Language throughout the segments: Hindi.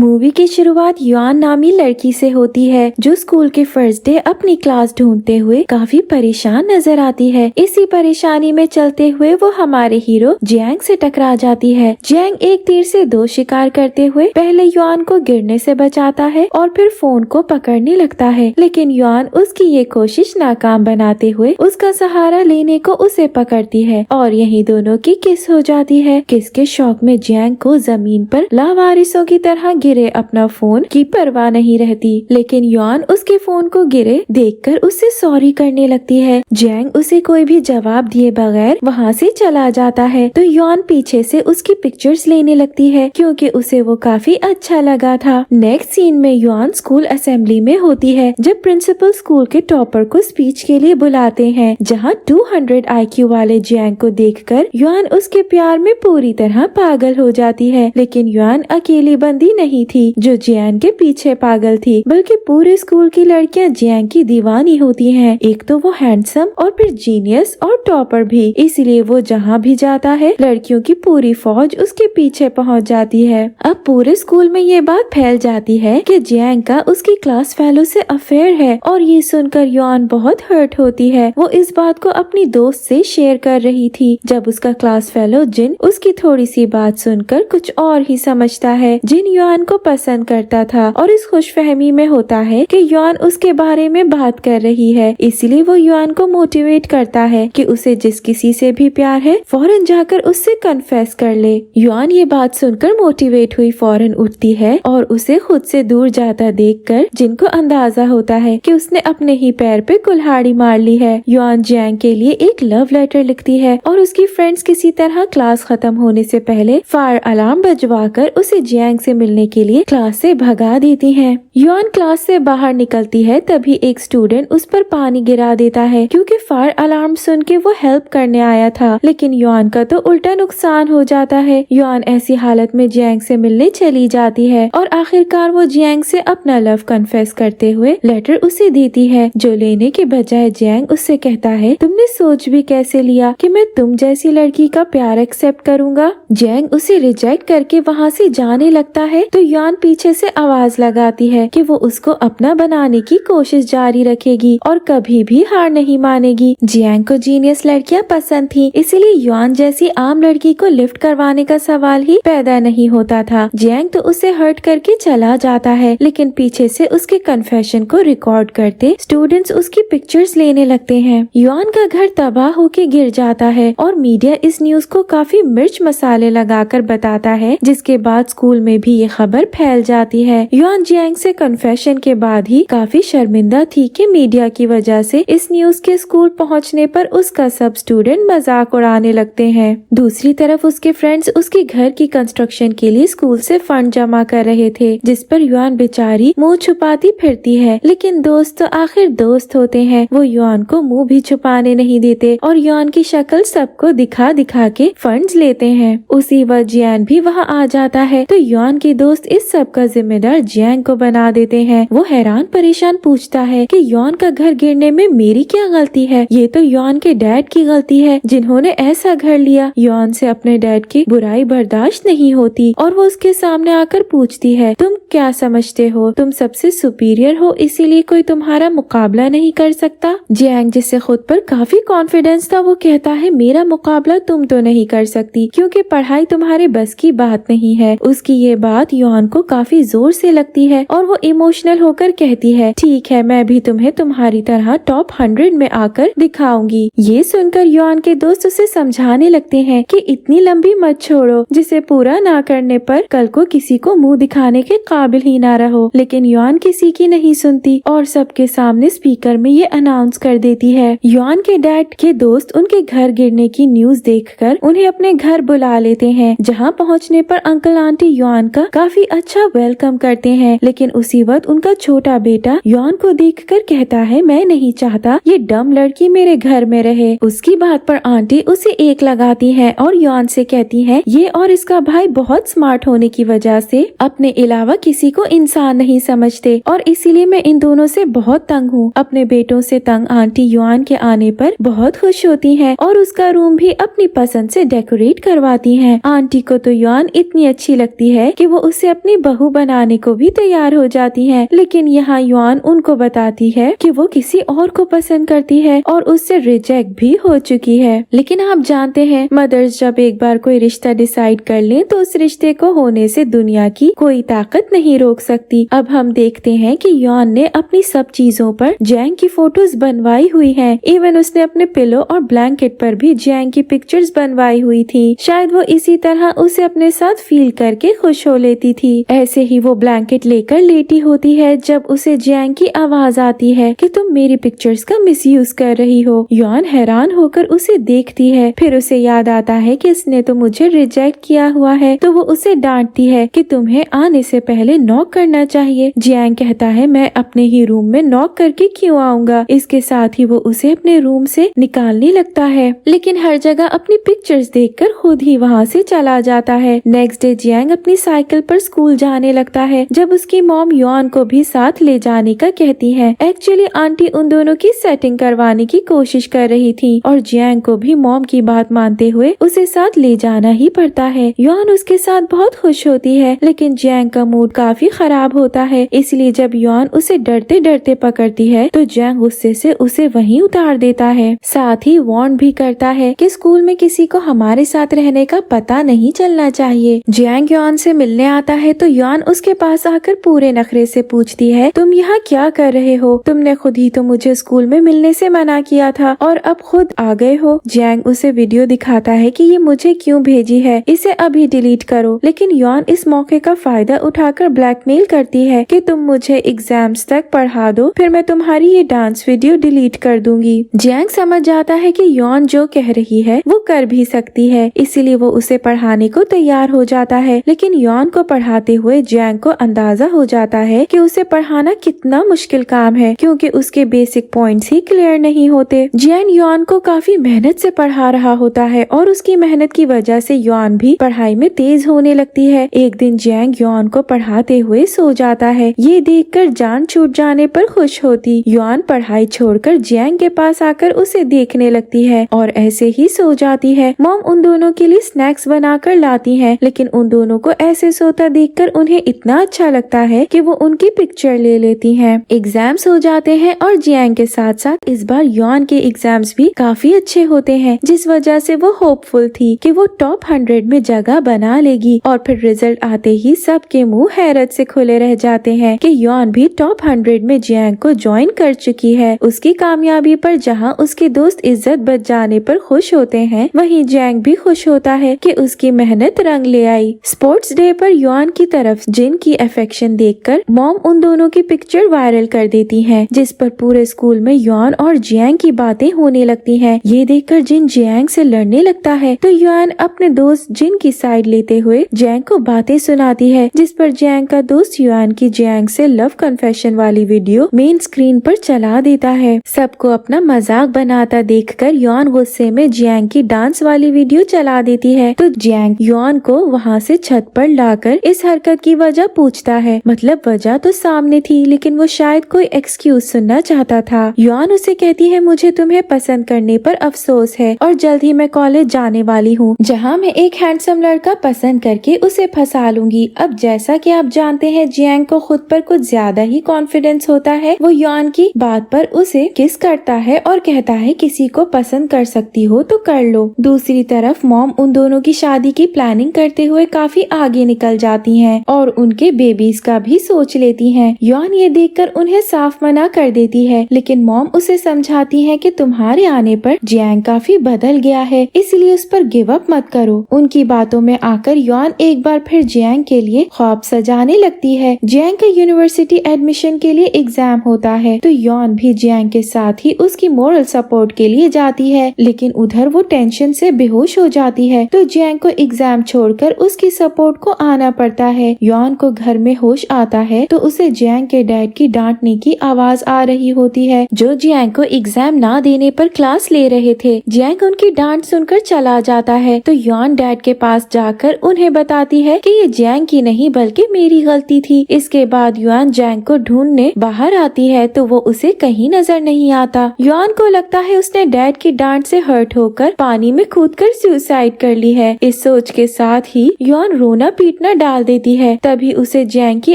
मूवी की शुरुआत युआन नामी लड़की से होती है जो स्कूल के फर्स्ट डे अपनी क्लास ढूंढते हुए काफी परेशान नजर आती है। इसी परेशानी में चलते हुए वो हमारे हीरो जियांग से टकरा जाती है। जियांग एक तीर से दो शिकार करते हुए पहले युआन को गिरने से बचाता है और फिर फोन को पकड़ने लगता है, लेकिन युआन उसकी ये कोशिश नाकाम बनाते हुए उसका सहारा लेने को उसे पकड़ती है और यही दोनों की किस हो जाती है। किस के शौक में जियांग को जमीन पर लावारिसों की तरह गिरे अपना फोन की परवाह नहीं रहती, लेकिन युआन उसके फोन को गिरे देखकर उससे सॉरी करने लगती है। जियांग उसे कोई भी जवाब दिए बगैर वहाँ से चला जाता है तो युआन पीछे से उसकी पिक्चर्स लेने लगती है क्योंकि उसे वो काफी अच्छा लगा था। नेक्स्ट सीन में युआन स्कूल असेंबली में होती है जब प्रिंसिपल स्कूल के टॉपर को स्पीच के लिए बुलाते हैं, जहाँ 200 IQ वाले जियांग को देखकर युआन उसके प्यार में पूरी तरह पागल हो जाती है। लेकिन युआन अकेली बंदी नहीं थी जो जियांग के पीछे पागल थी, बल्कि पूरे स्कूल की लड़कियां जियांग की दीवानी होती हैं। एक तो वो हैंडसम और फिर जीनियस और टॉपर भी, इसलिए वो जहाँ भी जाता है लड़कियों की पूरी फौज उसके पीछे पहुँच जाती है। अब पूरे स्कूल में ये बात फैल जाती है कि जियांग का उसकी क्लास फेलो से अफेयर है और ये सुनकर युआन बहुत हर्ट होती है। वो इस बात को अपनी दोस्त से शेयर कर रही थी जब उसका क्लास फेलो जिन उसकी थोड़ी सी बात सुनकर कुछ और ही समझता है। जिन युआन को पसंद करता था और इस खुशफहमी में होता है कि युआन उसके बारे में बात कर रही है, इसलिए वो युआन को मोटिवेट करता है कि उसे जिस किसी से भी प्यार है फौरन जाकर उससे कन्फेस कर ले। युआन ये बात सुनकर मोटिवेट हुई फौरन उठती है और उसे खुद से दूर जाता देखकर जिनको अंदाजा होता है कि उसने अपने ही पैर पे कुल्हाड़ी मार ली है। युआन जियांग के लिए एक लव लेटर लिखती है और उसकी फ्रेंड्स किसी तरह क्लास खत्म होने से पहले फायर अलार्म बजवाकर उसे जियांग से मिलने के लिए क्लास से भगा देती हैं। युआन क्लास से बाहर निकलती है तभी एक स्टूडेंट उस पर पानी गिरा देता है क्योंकि फायर अलार्म सुन के वो हेल्प करने आया था, लेकिन युआन का तो उल्टा नुकसान हो जाता है। युआन ऐसी हालत में जियांग से मिलने चली जाती है और आखिरकार वो जियांग से अपना लव कन्फेस करते हुए लेटर उसे देती है, जो लेने के बजाय जियांग उससे कहता है तुमने सोच भी कैसे लिया कि मैं तुम जैसी लड़की का प्यार एक्सेप्ट करूंगा। जियांग उसे रिजेक्ट करके वहाँ से जाने लगता है तो युआन पीछे से आवाज लगाती है कि वो उसको अपना बनाने की कोशिश जारी रखेगी और कभी भी हार नहीं मानेगी। जियांग को जीनियस लड़कियां पसंद थी, इसीलिए युआन जैसी आम लड़की को लिफ्ट करवाने का सवाल ही पैदा नहीं होता था। जियांग तो उसे हर्ट करके चला जाता है, लेकिन पीछे से उसके कन्फेशन को रिकॉर्ड करते स्टूडेंट्स उसकी पिक्चर्स लेने लगते हैं। युआन का घर तबाह होके गिर जाता है और मीडिया इस न्यूज को काफी मिर्च मसाले लगाकर बताता है, जिसके बाद स्कूल में भी ये खबर फैल जाती है। युआन जियांग से कन्फेशन के बाद ही काफी शर्मिंदा थी कि मीडिया की वजह से इस न्यूज के स्कूल पहुंचने पर उसका सब स्टूडेंट मजाक उड़ाने लगते हैं। दूसरी तरफ उसके फ्रेंड्स उसके घर की कंस्ट्रक्शन के लिए स्कूल से फंड जमा कर रहे थे, जिस पर युआन बेचारी मुंह छुपाती फिरती है, लेकिन दोस्त तो आखिर दोस्त होते हैं। वो युआन को मुंह भी छुपाने नहीं देते और युआन की शक्ल सबको दिखा दिखा के फंड्स लेते हैं। उसी वक्त जियांग भी वहाँ आ जाता है तो युआन के दोस्त इस सब का जिम्मेदार जियांग को बना देते हैं। वो हैरान परेशान पूछता है कि युआन का घर गिरने में मेरी क्या गलती है, ये तो युआन के डैड की गलती है जिन्होंने ऐसा घर लिया। युआन से अपने डैड की बुराई बर्दाश्त नहीं होती और वो उसके सामने आकर पूछती है तुम क्या समझते हो, तुम सबसे सुपीरियर हो इसीलिए कोई तुम्हारा मुकाबला नहीं कर सकता। जियांग जिससे खुद पर काफी कॉन्फिडेंस था वो कहता है मेरा मुकाबला तुम तो नहीं कर सकती क्योंकि पढ़ाई तुम्हारे बस की बात नहीं है। उसकी ये बात युआन को काफी जोर से लगती है और वो इमोशनल होकर कहती है ठीक है मैं भी तुम्हें तुम्हारी तरह टॉप 100 में आकर दिखाऊंगी। ये सुनकर युआन के दोस्त उसे समझाने लगते हैं कि इतनी लंबी मत छोड़ो जिसे पूरा ना करने पर कल को किसी को मुंह दिखाने के काबिल ही ना रहो, लेकिन युआन किसी की नहीं सुनती और सबके सामने स्पीकर में ये अनाउंस कर देती है। युआन के डैड के दोस्त उनके घर गिरने की न्यूज देखकर उन्हें अपने घर बुला लेते हैं, जहाँ पहुँचने पर अंकल आंटी युआन का काफी अच्छा वेलकम करते हैं, लेकिन उसी वक्त उनका छोटा बेटा युआन को देखकर कहता है मैं नहीं चाहता ये डम लड़की मेरे घर में रहे। उसकी बात पर आंटी उसे एक लगाती है और युआन से कहती है ये और इसका भाई बहुत स्मार्ट होने की वजह से अपने अलावा किसी को इंसान नहीं समझते और इसीलिए मैं इन दोनों से बहुत तंग हूँ। अपने बेटों से तंग आंटी युआन के आने पर बहुत खुश होती है और उसका रूम भी अपनी पसंद से डेकोरेट करवाती है। आंटी को तो युआन इतनी अच्छी लगती है कि वो उसे अपनी बहू बनाने को भी तैयार हो जाती हैं। लेकिन यहाँ युआन उनको बताती है कि वो किसी और को पसंद करती है और उससे रिजेक्ट भी हो चुकी है। लेकिन आप जानते हैं मदर्स जब एक बार कोई रिश्ता डिसाइड कर लें तो उस रिश्ते को होने से दुनिया की कोई ताकत नहीं रोक सकती। अब हम देखते हैं कि युआन ने अपनी सब चीजों पर जैंग की फोटोज बनवाई हुई हैं। इवन उसने अपने पिलो और ब्लैंकेट पर भी जैंग की पिक्चर्स बनवाई हुई थी। शायद वो इसी तरह उसे अपने साथ फील करके खुश हो लेती थी। ऐसे ही वो ब्लैंकेट लेकर लेटी होती है जब उसे जैंग की आवाज आती है कि तुम मेरी पिक्चर्स का मिसयूज कर रही हो। युआन हैरान होकर उसे देखती है। फिर उसे याद आता है कि इसने तो मुझे रिजेक्ट किया हुआ है, तो वो उसे डांटती है कि तुम्हें आने से पहले नॉक करना चाहिए। जैंग कहता है मैं अपने ही रूम में नॉक करके क्यों आऊंगा। इसके साथ ही वो उसे अपने रूम से निकालने लगता है, लेकिन हर जगह अपनी पिक्चर्स देखकर खुद ही वहाँ से चला जाता है। नेक्स्ट डे जैंग अपनी साइकिल पर स्कूल जाने लगता है जब उसकी मॉम युआन को भी साथ ले जाने का कहती है। एक्चुअली आंटी उन दोनों की सेटिंग करवाने की कोशिश कर रही थी और जैंग को भी मॉम की बात मानते हुए उसे साथ ले जाना ही पड़ता है। युआन उसके साथ बहुत खुश होती है, लेकिन जैंग का मूड काफी खराब होता है। इसलिए जब युआन उसे डरते डरते पकड़ती है तो जैंग गुस्से से उसे वहीं उतार देता है। साथ ही वार्न भी करता है कि स्कूल में किसी को हमारे साथ रहने का पता नहीं चलना चाहिए। जैंग युआन से मिलने आता है तो युआन उसके पास आकर पूरे नखरे से पूछती है तुम यहाँ क्या कर रहे हो, तुमने खुद ही तो मुझे स्कूल में मिलने से मना किया था और अब खुद आ गए हो। जैंग उसे वीडियो दिखाता है कि ये मुझे क्यों भेजी है, इसे अभी डिलीट करो। लेकिन युआन इस मौके का फायदा उठाकर ब्लैकमेल करती है कि तुम मुझे एग्जाम्स तक पढ़ा दो, फिर मैं तुम्हारी ये डांस वीडियो डिलीट कर दूंगी। जैंग समझ जाता है कि युआन जो कह रही है वो कर भी सकती है, इसीलिए वो उसे पढ़ाने को तैयार हो जाता है। लेकिन युआन को पढ़ाते हुए जैंग को अंदाजा हो जाता है कि उसे पढ़ाना कितना मुश्किल काम है, क्योंकि उसके बेसिक पॉइंट्स ही क्लियर नहीं होते। जैंग युआन को काफी मेहनत से पढ़ा रहा होता है और उसकी मेहनत की वजह से युआन भी पढ़ाई में तेज होने लगती है। एक दिन जैंग युआन को पढ़ाते हुए सो जाता है। ये देखकर जान छूट जाने पर खुश होती युआन पढ़ाई छोड़कर जैंग के पास आकर उसे देखने लगती है और ऐसे ही सो जाती है। मॉम उन दोनों के लिए स्नैक्स बनाकर लाती है, लेकिन उन दोनों को ऐसे सोता देखकर उन्हें इतना अच्छा लगता है कि वो उनकी पिक्चर ले लेती हैं। एग्जाम्स हो जाते हैं और जैंग के साथ साथ इस बार युआन के एग्जाम्स भी काफी अच्छे होते हैं, जिस वजह से वो होपफुल थी कि वो टॉप 100 में जगह बना लेगी। और फिर रिजल्ट आते ही सबके मुंह हैरत से खुले रह जाते हैं कि युआन भी टॉप 100 में जैंग को ज्वाइन कर चुकी है। उसकी कामयाबी पर जहां उसके दोस्त इज्जत बच जाने पर खुश होते हैं, वहीं जैंग भी खुश होता है कि उसकी मेहनत रंग ले आई। स्पोर्ट्स डे पर युआन की तरफ जिन की अफेक्शन देखकर मॉम उन दोनों की पिक्चर वायरल कर देती है, जिस पर पूरे स्कूल में युआन और जैंग की बातें होने लगती हैं। ये देखकर जिन जैंग से लड़ने लगता है तो युआन अपने दोस्त जिन की साइड लेते हुए जैंग को बातें सुनाती है, जिस पर जैंग का दोस्त युआन की जैंग से लव कन्फेशन वाली वीडियो मेन स्क्रीन पर चला देता है। सबको अपना मजाक बनाता देखकर युआन गुस्से में जैंग की डांस वाली वीडियो चला देती है, तो जैंग युआन को वहाँ से छत पर लाकर इस हरकत की वजह पूछता है। मतलब वजह तो सामने थी, लेकिन वो शायद कोई एक्सक्यूज सुनना चाहता था। युआन उसे कहती है मुझे तुम्हें पसंद करने पर अफसोस है और जल्द ही मैं कॉलेज जाने वाली हूँ, जहाँ मैं एक हैंडसम लड़का पसंद करके उसे फंसा लूंगी। अब जैसा कि आप जानते हैं जैंग को खुद पर कुछ ज्यादा ही कॉन्फिडेंस होता है। वो युआन की बात पर उसे किस करता है और कहता है किसी को पसंद कर सकती हो तो कर लो। दूसरी तरफ मॉम उन दोनों की शादी की प्लानिंग करते हुए काफी आगे निकल जाती हैं और उनके बेबीज का भी सोच लेती हैं। युआन ये देखकर उन्हें साफ मना कर देती है, लेकिन मॉम उसे समझाती है कि तुम्हारे आने पर जैंग काफी बदल गया है, इसलिए उस पर गिव अप मत करो। उनकी बातों में आकर युआन एक बार फिर जैंग के लिए ख्वाब सजाने लगती है। जैंग का यूनिवर्सिटी एडमिशन के लिए एग्जाम होता है तो युआन भी जैंग के साथ ही उसकी मोरल सपोर्ट के लिए जाती है, लेकिन उधर वो टेंशन से बेहोश हो जाती है तो जैंग को एग्जाम छोड़कर उसकी सपोर्ट को आना पड़ता है। युआन को घर में होश आता है तो उसे जैंग के डैड की डांटने की आवाज आ रही होती है, जो जैंग को एग्जाम ना देने पर क्लास ले रहे थे। जैंग उनकी डांट सुनकर चला जाता है तो युआन डैड के पास जाकर उन्हें बताती है कि ये जैंग की नहीं बल्कि मेरी गलती थी। इसके बाद युआन जैंग को ढूंढने बाहर आती है तो वो उसे कहीं नजर नहीं आता। युआन को लगता है उसने डैड की डांट से हर्ट होकर पानी में कूदकर सुसाइड कर ली है। इस सोच के साथ ही युआन रोना पीटना डाल डाल देती है। तभी उसे जैंग की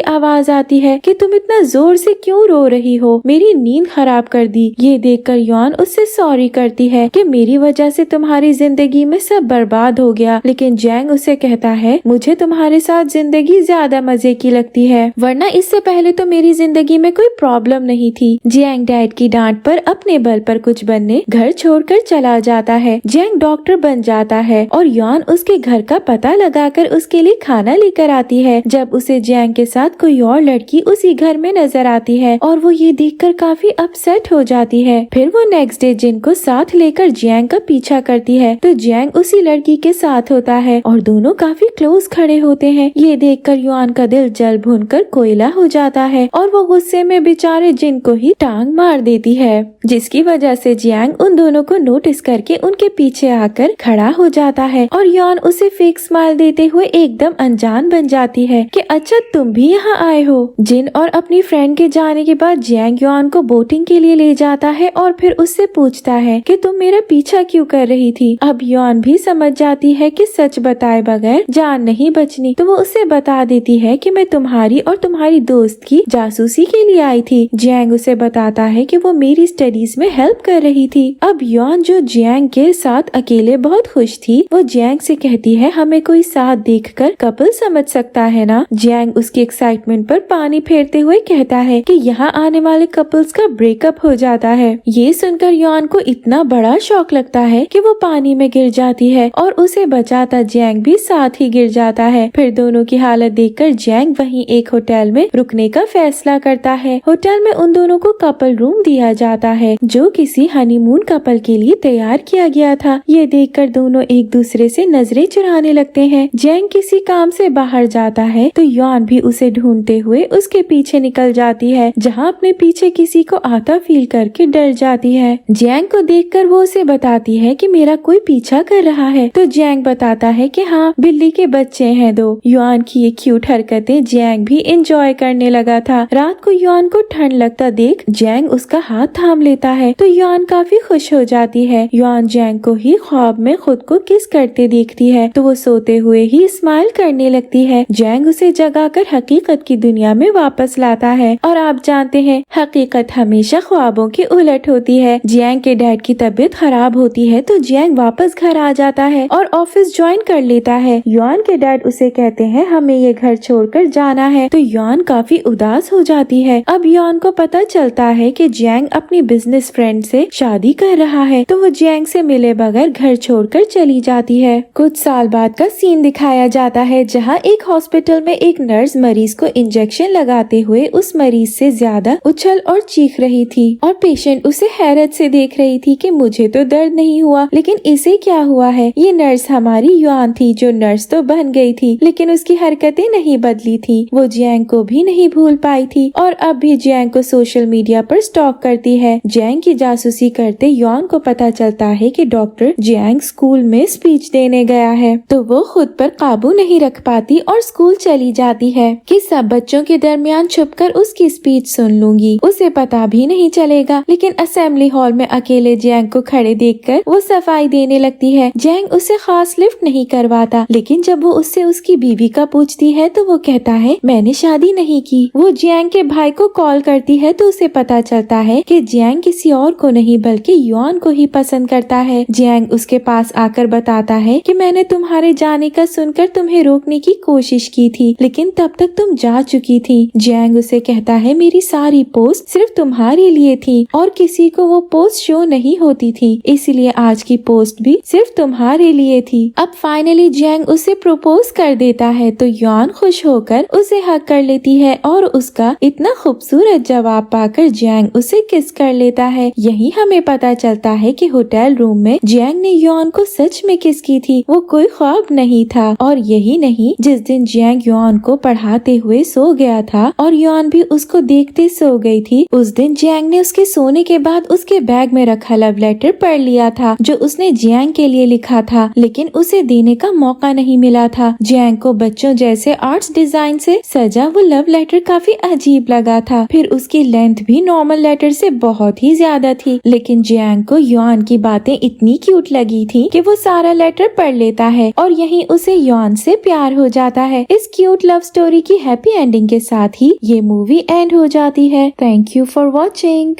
आवाज आती है कि तुम इतना जोर से क्यों रो रही हो, मेरी नींद खराब कर दी। ये देखकर युआन उससे सॉरी करती है कि मेरी वजह से तुम्हारी जिंदगी में सब बर्बाद हो गया, लेकिन जैंग उसे कहता है मुझे तुम्हारे साथ जिंदगी ज्यादा मजे की लगती है, वरना इससे पहले तो मेरी जिंदगी में कोई प्रॉब्लम नहीं थी। जैंग डैड की डांट पर अपने बल पर कुछ बनने घर छोड़कर चला जाता है। जैंग डॉक्टर बन जाता है और युआन उसके घर का पता लगाकर उसके लिए खाना लेकर आती है। जब उसे जैंग के साथ कोई और लड़की उसी घर में नजर आती है और वो ये देखकर काफी अपसेट हो जाती है। फिर वो नेक्स्ट डे जिन को साथ लेकर जैंग का पीछा करती है तो जैंग उसी लड़की के साथ होता है और दोनों काफी क्लोज खड़े होते हैं। ये देखकर युआन का दिल जल भुनकर कोयला हो जाता है और वो गुस्से में बेचारे जिन को ही टांग मार देती है, जिसकी वजह से जैंग उन दोनों को नोटिस करके उनके पीछे आकर खड़ा हो जाता है और युआन उसे फेक स्माइल देते हुए एकदम अनजान बन जाती है कि अच्छा तुम भी यहाँ आए हो। जिन और अपनी फ्रेंड के जाने के बाद जैंग युआन को बोटिंग के लिए ले जाता है और फिर उससे पूछता है कि तुम मेरा पीछा क्यों कर रही थी। अब युआन भी समझ जाती है कि सच बताए बगैर जान नहीं बचनी, तो वो उसे बता देती है कि मैं तुम्हारी और तुम्हारी दोस्त की जासूसी के लिए आई थी। जैंग उसे बताता है कि वो मेरी स्टडीज में हेल्प कर रही थी। अब युआन जो जैंग के साथ अकेले बहुत खुश थी, वो जैंग से कहती है हमें कोई साथ देखकर कपल समझ सकता है ना। जैंग उसकी एक्साइटमेंट पर पानी फेरते हुए कहता है कि यहाँ आने वाले कपल्स का ब्रेकअप हो जाता है। ये सुनकर युआन को इतना बड़ा शॉक लगता है कि वो पानी में गिर जाती है और उसे बचाता जैंग भी साथ ही गिर जाता है। फिर दोनों की हालत देखकर जैंग वहीं एक होटल में रुकने का फैसला करता है। होटल में उन दोनों को कपल रूम दिया जाता है जो किसी हनीमून कपल के लिए तैयार किया गया था। ये देखकर दोनों एक दूसरे से नजरें चुराने लगते हैं। जैंग किसी काम से बाहर जाता है तो युआन भी उसे ढूंढते हुए उसके पीछे निकल जाती है, जहाँ अपने पीछे किसी को आता फील करके डर जाती है। जैंग को देखकर वो उसे बताती है कि मेरा कोई पीछा कर रहा है, तो जैंग बताता है कि हाँ बिल्ली के बच्चे हैं दो। युआन की ये क्यूट हरकतें जैंग भी एंजॉय करने लगा था। रात को युआन को ठंड लगता देख जैंग उसका हाथ थाम लेता है तो युआन काफी खुश हो जाती है। युआन जैंग को ही ख्वाब में खुद को किस करते देखती है तो वो सोते हुए ही स्माइल करने लगती है। जैंग उसे जगाकर हकीकत की दुनिया में वापस लाता है और आप जानते हैं हकीकत हमेशा ख्वाबों की उलट होती है। जैंग के डैड की तबीयत खराब होती है तो जैंग वापस घर आ जाता है और ऑफिस ज्वाइन कर लेता है। युआन के डैड उसे कहते हैं हमें ये घर छोड़कर जाना है तो युआन काफी उदास हो जाती है। अब युआन को पता चलता है कि जैंग अपनी बिजनेस फ्रेंड से शादी कर रहा है तो वो जैंग से मिले बगैर घर छोड़कर चली जाती है। कुछ साल बाद का सीन दिखाया जाता है जहाँ एक हॉस्पिटल में एक नर्स मरीज को इंजेक्शन लगाते हुए उस मरीज से ज्यादा उछल और चीख रही थी और पेशेंट उसे हैरत से देख रही थी कि मुझे तो दर्द नहीं हुआ लेकिन इसे क्या हुआ है। ये नर्स हमारी युआन थी जो नर्स तो बन गई थी लेकिन उसकी हरकतें नहीं बदली थी। वो जैंग को भी नहीं भूल पाई थी और अब भी जैंग को सोशल मीडिया पर स्टॉक करती है। जैंग की जासूसी करते युआन को पता चलता है कि डॉक्टर जैंग स्कूल में स्पीच देने गया है तो वो खुद पर काबू नहीं रख पाती और स्कूल चली जाती है कि सब बच्चों के दरमियान छुपकर उसकी स्पीच सुन लूंगी, उसे पता भी नहीं चलेगा। लेकिन असेंबली हॉल में अकेले जैंग को खड़े देखकर वो सफाई देने लगती है। जैंग उसे खास लिफ्ट नहीं करवाता लेकिन जब वो उससे उसकी बीवी का पूछती है तो वो कहता है मैंने शादी नहीं की। वो जैंग के भाई को कॉल करती है तो उसे पता चलता है कि जैंग किसी और को नहीं बल्कि युआन को ही पसंद करता है। जैंग उसके पास आकर बताता है कि मैंने तुम्हारे जाने का सुनकर तुम्हें रोकने की कोशिश की थी लेकिन तब तक तुम जा चुकी थी। जैंग उसे कहता है मेरी सारी पोस्ट सिर्फ तुम्हारे लिए थी और किसी को वो पोस्ट शो नहीं होती थी, इसलिए आज की पोस्ट भी सिर्फ तुम्हारे लिए थी। अब फाइनली जैंग उसे प्रपोज कर देता है तो युआन खुश होकर उसे हग कर लेती है और उसका इतना खूबसूरत जवाब पाकर जैंग उसे किस कर लेता है। यही हमें पता चलता है कि होटल रूम में जैंग ने युआन को सच में किस की थी, वो कोई ख्वाब नहीं था। और यही नहीं, जिस दिन जैंग युआन को पढ़ाते हुए सो गया था और युआन भी उसको देखते सो गई थी, उस दिन जैंग ने उसके सोने के बाद उसके बैग में रखा लव लेटर पढ़ लिया था जो उसने जैंग के लिए लिखा था लेकिन उसे देने का मौका नहीं मिला था। जैंग को बच्चों जैसे आर्ट्स डिजाइन से सजा वो लव लेटर काफी अजीब लगा था। फिर उसकी लेंथ भी नॉर्मल लेटर से बहुत ही ज्यादा थी लेकिन जैंग को युआन की बातें इतनी क्यूट लगी थी कि वो सारा लेटर पढ़ लेता है और यहीं उसे युआन से प्यार हो जाता जाता है। इस क्यूट लव स्टोरी की हैप्पी एंडिंग के साथ ही ये मूवी एंड हो जाती है। Thank you for watching.